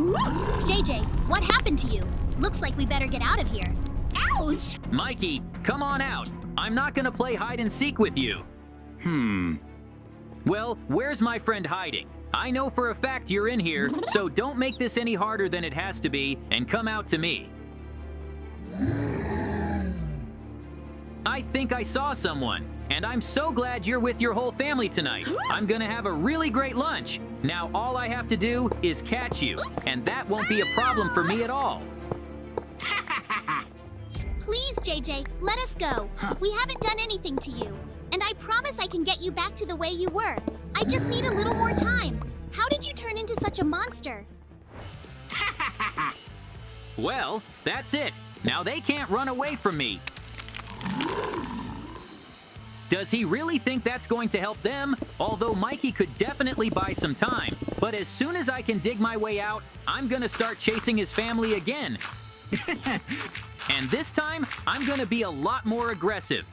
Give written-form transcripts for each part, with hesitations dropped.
JJ, what happened to you? Looks like we better get out of here. Ouch! Mikey, come on out. I'm not gonna play hide and seek with you. Well, where's my friend hiding? I know for a fact you're in here, so don't make this any harder than it has to be and come out to me. I think I saw someone, and I'm so glad you're with your whole family tonight. I'm gonna have a really great lunch. Now all I have to do is catch you, and that won't be a problem for me at all. Please, JJ, let us go. We haven't done anything to you, and I promise I can get you back to the way you were. I just need a little more time. How did you turn into such a monster? Well, that's it. Now they can't run away from me. Does he really think that's going to help them? Although Mikey could definitely buy some time. But as soon as I can dig my way out, I'm gonna start chasing his family again. And this time, I'm gonna be a lot more aggressive.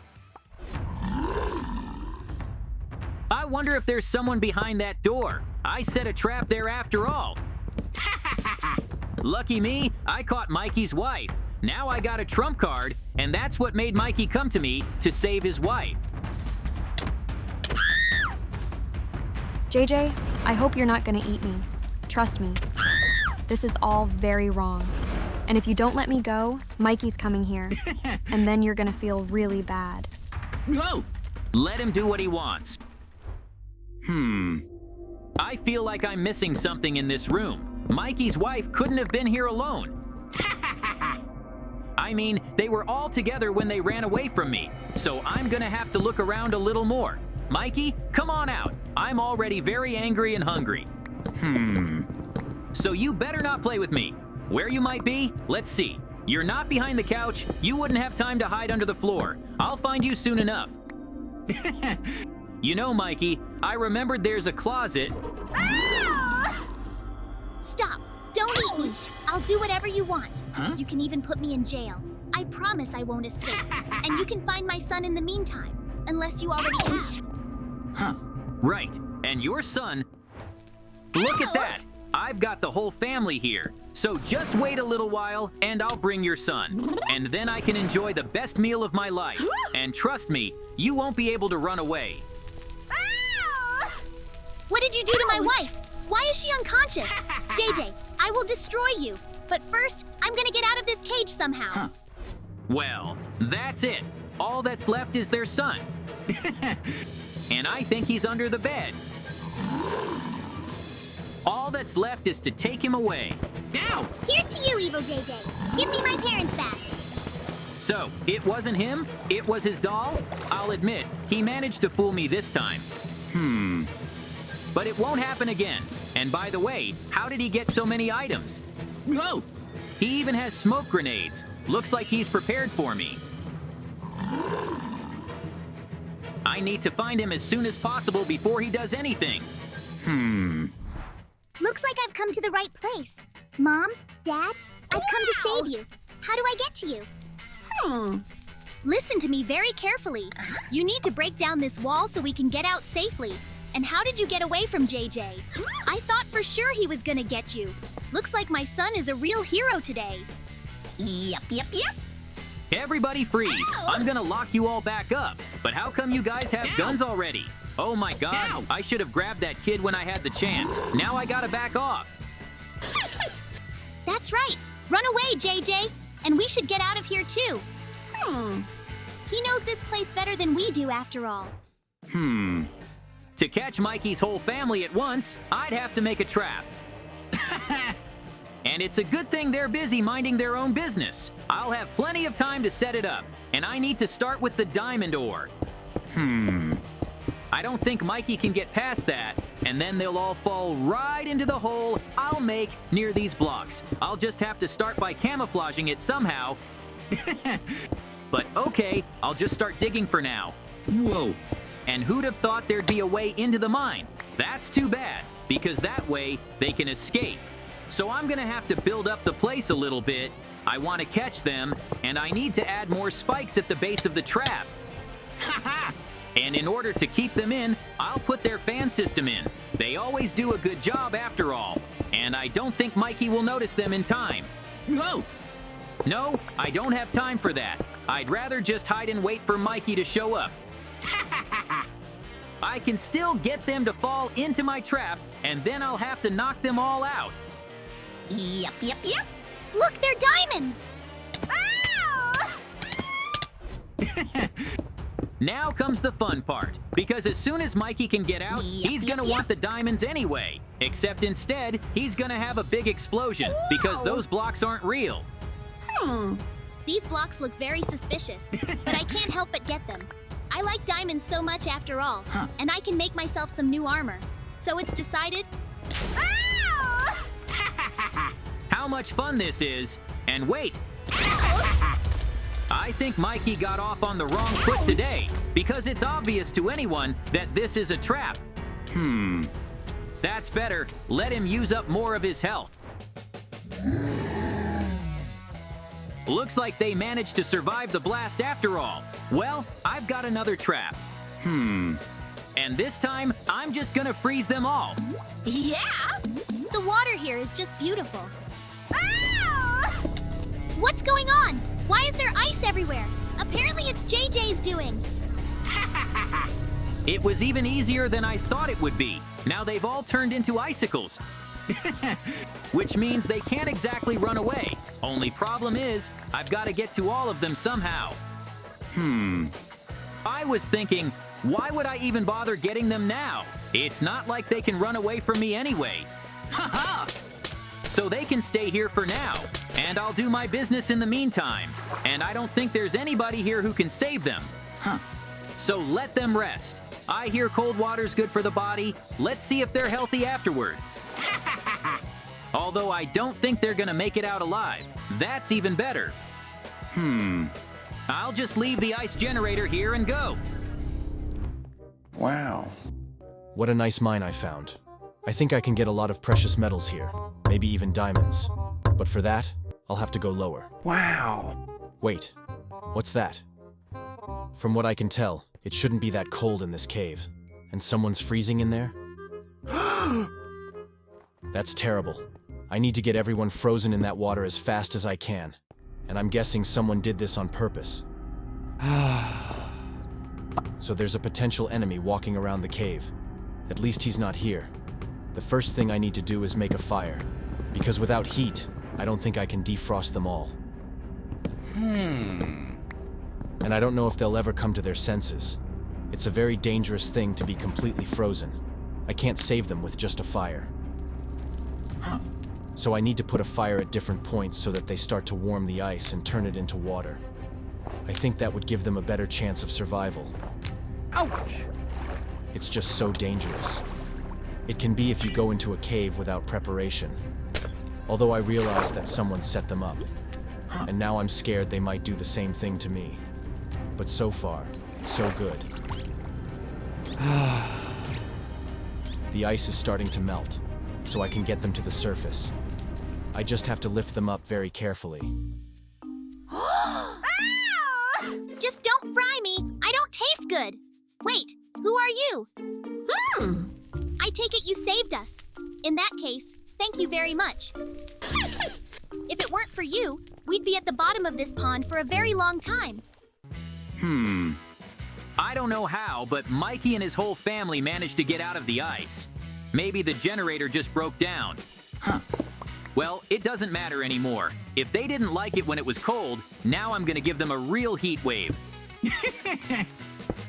I wonder if there's someone behind that door. I set a trap there after all. Lucky me, I caught Mikey's wife. Now I got a trump card, and that's what made Mikey come to me to save his wife. JJ, I hope you're not gonna eat me. Trust me. This is all very wrong. And if you don't let me go, Mikey's coming here. And then you're gonna feel really bad. No! Let him do what he wants. I feel like I'm missing something in this room. Mikey's wife couldn't have been here alone. I mean, they were all together when they ran away from me, so I'm gonna have to look around a little more. Mikey, come on out. I'm already very angry and hungry. So you better not play with me. Where you might be, let's see. You're not behind the couch. You wouldn't have time to hide under the floor. I'll find you soon enough. You know, Mikey, I remembered there's a closet. Stop! Don't eat me! I'll do whatever you want. You can even put me in jail. I promise I won't escape. And you can find my son in the meantime, unless you already have. Right, and your son... Look at that! I've got the whole family here. So just wait a little while, and I'll bring your son. And then I can enjoy the best meal of my life. And trust me, you won't be able to run away. What did you do to my wife? Why is she unconscious? JJ, I will destroy you. But first, I'm gonna get out of this cage somehow. Well, that's it. All that's left is their son. And I think he's under the bed. All that's left is to take him away. Now! Here's to you, evil JJ. Give me my parents back. So, it wasn't him? It was his doll? I'll admit, he managed to fool me this time. But it won't happen again. And by the way, how did he get so many items? Whoa! He even has smoke grenades. Looks like he's prepared for me. I need to find him as soon as possible before he does anything. Looks like I've come to the right place. Mom, Dad, I've come to save you. How do I get to you? Listen to me very carefully. You need to break down this wall so we can get out safely. And how did you get away from JJ? I thought for sure he was gonna get you. Looks like my son is a real hero today. Yep. Everybody freeze. I'm gonna lock you all back up. But how come you guys have guns already? Oh my god, I should have grabbed that kid when I had the chance. Now I gotta back off. That's right. Run away, JJ. And we should get out of here too. He knows this place better than we do after all. To catch Mikey's whole family at once, I'd have to make a trap. And it's a good thing they're busy minding their own business. I'll have plenty of time to set it up, and I need to start with the diamond ore. I don't think Mikey can get past that, and then they'll all fall right into the hole I'll make near these blocks. I'll just have to start by camouflaging it somehow. But okay, I'll just start digging for now. Whoa! And who'd have thought there'd be a way into the mine? That's too bad, because that way they can escape. So I'm gonna have to build up the place a little bit. I want to catch them, and I need to add more spikes at the base of the trap. And in order to keep them in, I'll put their fan system in. They always do a good job after all. and I don't think Mikey will notice them in time. Whoa! No, I don't have time for that. I'd rather just hide and wait for Mikey to show up. I can still get them to fall into my trap, and then I'll have to knock them all out. Yep. Look, they're diamonds! Now comes the fun part, because as soon as Mikey can get out, he's gonna want the diamonds anyway. Except instead, he's gonna have a big explosion, because those blocks aren't real. These blocks look very suspicious, but I can't help but get them. I like diamonds so much after all, and I can make myself some new armor. So it's decided... How much fun this is! And wait! I think Mikey got off on the wrong foot today, because it's obvious to anyone that this is a trap. That's better. Let him use up more of his health. Looks like they managed to survive the blast after all. Well, I've got another trap. And this time, I'm just gonna freeze them all. Yeah! The water here is just beautiful. What's going on? Why is there ice everywhere? Apparently it's JJ's doing. It was even easier than I thought it would be. Now they've all turned into icicles. Which means they can't exactly run away. Only problem is, I've got to get to all of them somehow. I was thinking, why would I even bother getting them now? It's not like they can run away from me anyway. So they can stay here for now, and I'll do my business in the meantime. And I don't think there's anybody here who can save them. So let them rest. I hear cold water's good for the body. Let's see if they're healthy afterward. Although I don't think they're gonna make it out alive. That's even better. I'll just leave the ice generator here and go. Wow. What a nice mine I found. I think I can get a lot of precious metals here, maybe even diamonds. But for that, I'll have to go lower. Wow. Wait, what's that? From what I can tell, it shouldn't be that cold in this cave. And someone's freezing in there? That's terrible. I need to get everyone frozen in that water as fast as I can. And I'm guessing someone did this on purpose. So there's a potential enemy walking around the cave. At least he's not here. The first thing I need to do is make a fire. Because without heat, I don't think I can defrost them all. And I don't know if they'll ever come to their senses. It's a very dangerous thing to be completely frozen. I can't save them with just a fire. So I need to put a fire at different points so that they start to warm the ice and turn it into water. I think that would give them a better chance of survival. Ouch! It's just so dangerous. It can be if you go into a cave without preparation. Although I realize that someone set them up. And now I'm scared they might do the same thing to me. But so far, so good. The ice is starting to melt, so I can get them to the surface. I just have to lift them up very carefully. Just don't fry me. I don't taste good. Wait, who are you? I take it you saved us. In that case, thank you very much. If it weren't for you, we'd be at the bottom of this pond for a very long time. I don't know how, but Mikey and his whole family managed to get out of the ice. Maybe the generator just broke down. Well, it doesn't matter anymore. If they didn't like it when it was cold, now I'm gonna give them a real heat wave.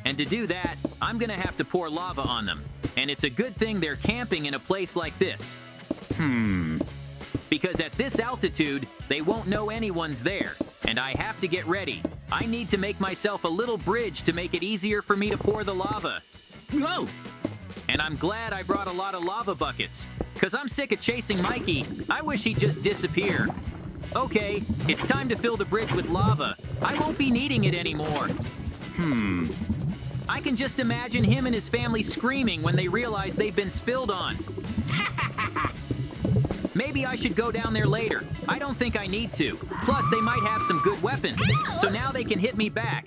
And to do that, I'm gonna have to pour lava on them. And it's a good thing they're camping in a place like this. Because at this altitude, they won't know anyone's there. And I have to get ready. I need to make myself a little bridge to make it easier for me to pour the lava. Whoa! And I'm glad I brought a lot of lava buckets. Because I'm sick of chasing Mikey. I wish he'd just disappear. Okay, it's time to fill the bridge with lava. I won't be needing it anymore. I can just imagine him and his family screaming when they realize they've been spilled on. Maybe I should go down there later. I don't think I need to. Plus, they might have some good weapons, so now they can hit me back.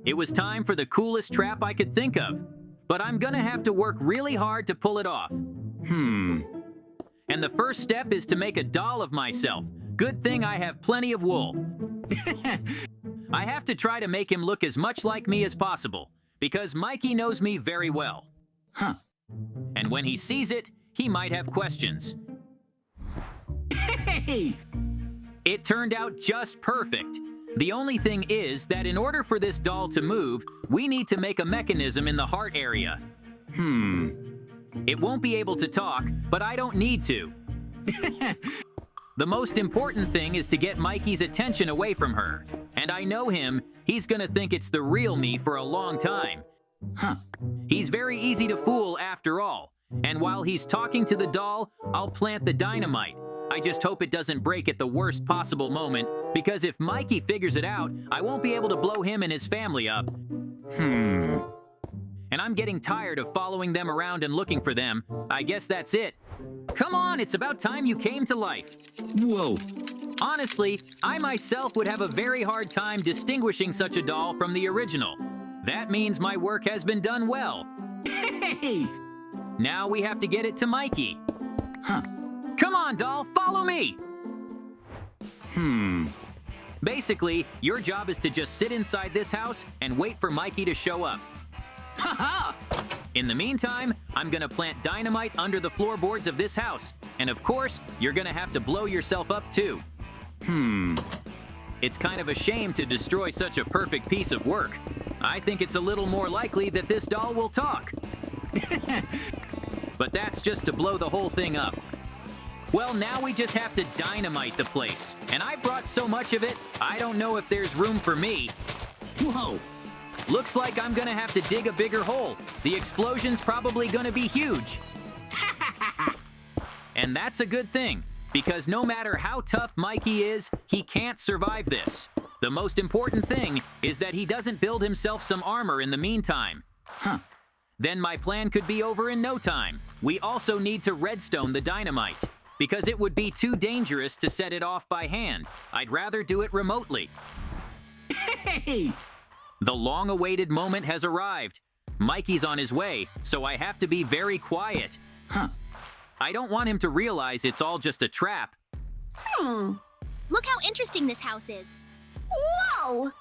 It was time for the coolest trap I could think of, but I'm gonna have to work really hard to pull it off. And the first step is to make a doll of myself. Good thing I have plenty of wool. I have to try to make him look as much like me as possible, because Mikey knows me very well. Huh. And when he sees it, he might have questions. Hey! It turned out just perfect. The only thing is that in order for this doll to move, we need to make a mechanism in the heart area. It won't be able to talk, but I don't need to. The most important thing is to get Mikey's attention away from her. And I know him, he's gonna think it's the real me for a long time. He's very easy to fool after all. And while he's talking to the doll, I'll plant the dynamite. I just hope it doesn't break at the worst possible moment, because if Mikey figures it out, I won't be able to blow him and his family up. And I'm getting tired of following them around and looking for them. I guess that's it. Come on, it's about time you came to life. Whoa! Honestly, I myself would have a very hard time distinguishing such a doll from the original. That means my work has been done well. Hey! Now we have to get it to Mikey. Come on, doll, follow me! Basically, your job is to just sit inside this house and wait for Mikey to show up. Ha-ha! In the meantime, I'm gonna plant dynamite under the floorboards of this house. And of course, you're gonna have to blow yourself up too. It's kind of a shame to destroy such a perfect piece of work. I think it's a little more likely that this doll will talk. But that's just to blow the whole thing up. Well, now we just have to dynamite the place. And I brought so much of it, I don't know if there's room for me. Whoa! Looks like I'm gonna have to dig a bigger hole. The explosion's probably gonna be huge. And that's a good thing, because no matter how tough Mikey is, he can't survive this. The most important thing is that he doesn't build himself some armor in the meantime. Then my plan could be over in no time. We also need to redstone the dynamite, because it would be too dangerous to set it off by hand. I'd rather do it remotely. Hey! The long-awaited moment has arrived. Mikey's on his way, so I have to be very quiet. I don't want him to realize it's all just a trap. Look how interesting this house is. Whoa!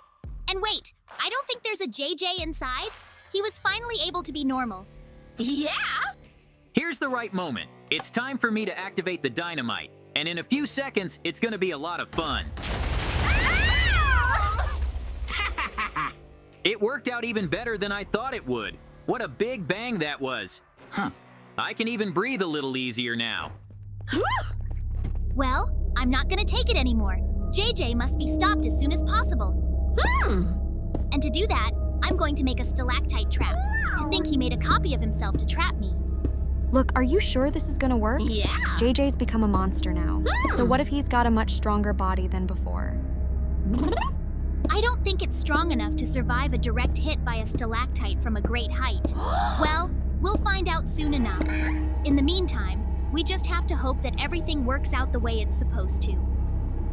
And wait, I don't think there's a JJ inside. He was finally able to be normal. Yeah? Here's the right moment. It's time for me to activate the dynamite. And in a few seconds, it's gonna be a lot of fun. It worked out even better than I thought it would. What a big bang that was. I can even breathe a little easier now. Well, I'm not gonna take it anymore. JJ must be stopped as soon as possible. And to do that, I'm going to make a stalactite trap. To think he made a copy of himself to trap me. Look, are you sure this is gonna work? Yeah. JJ's become a monster now. So what if he's got a much stronger body than before? I don't think it's strong enough to survive a direct hit by a stalactite from a great height. Well, we'll find out soon enough. In the meantime, we just have to hope that everything works out the way it's supposed to.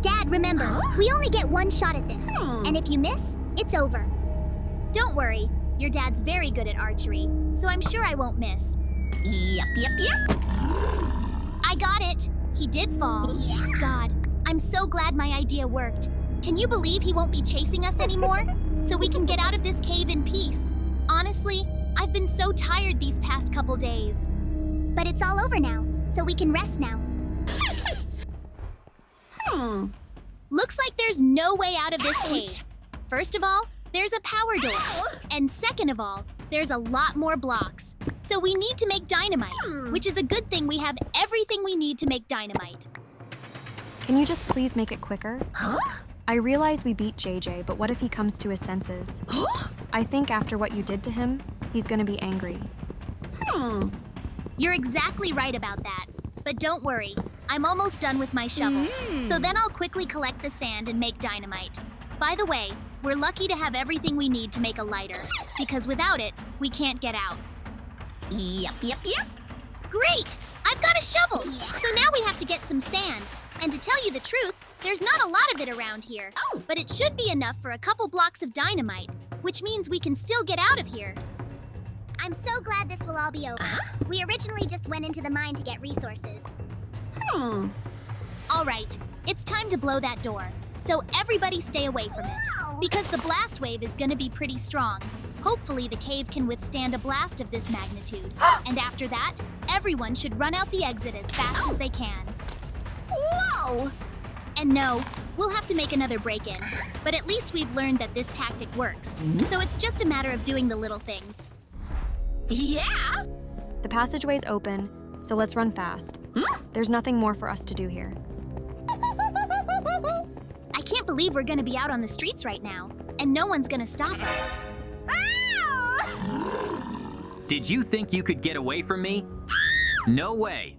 Dad, remember, we only get one shot at this. And if you miss, it's over. Don't worry, your dad's very good at archery, so I'm sure I won't miss. Yep. I got it. He did fall. Yeah. God, I'm so glad my idea worked. Can you believe he won't be chasing us anymore? So we can get out of this cave in peace. Honestly, I've been so tired these past couple days. But it's all over now, so we can rest now. Looks like there's no way out of this cave. First of all, there's a power door. And second of all, there's a lot more blocks. So we need to make dynamite, which is a good thing we have everything we need to make dynamite. Can you just please make it quicker? I realize we beat JJ, but what if he comes to his senses? I think after what you did to him, he's gonna be angry. You're exactly right about that. But don't worry, I'm almost done with my shovel. So then I'll quickly collect the sand and make dynamite. By the way, we're lucky to have everything we need to make a lighter, because without it, we can't get out. Yep. Great! I've got a shovel! So now we have to get some sand. And to tell you the truth, there's not a lot of it around here. But it should be enough for a couple blocks of dynamite, which means we can still get out of here. I'm so glad this will all be over. We originally just went into the mine to get resources. All right, it's time to blow that door. So everybody stay away from it. Because the blast wave is gonna be pretty strong. Hopefully the cave can withstand a blast of this magnitude. And after that, everyone should run out the exit as fast as they can. Whoa! And no, we'll have to make another break-in. But at least we've learned that this tactic works. So it's just a matter of doing the little things. Yeah! The passageway's open, so let's run fast. There's nothing more for us to do here. I can't believe we're gonna be out on the streets right now, and no one's gonna stop us. Did you think you could get away from me? No way.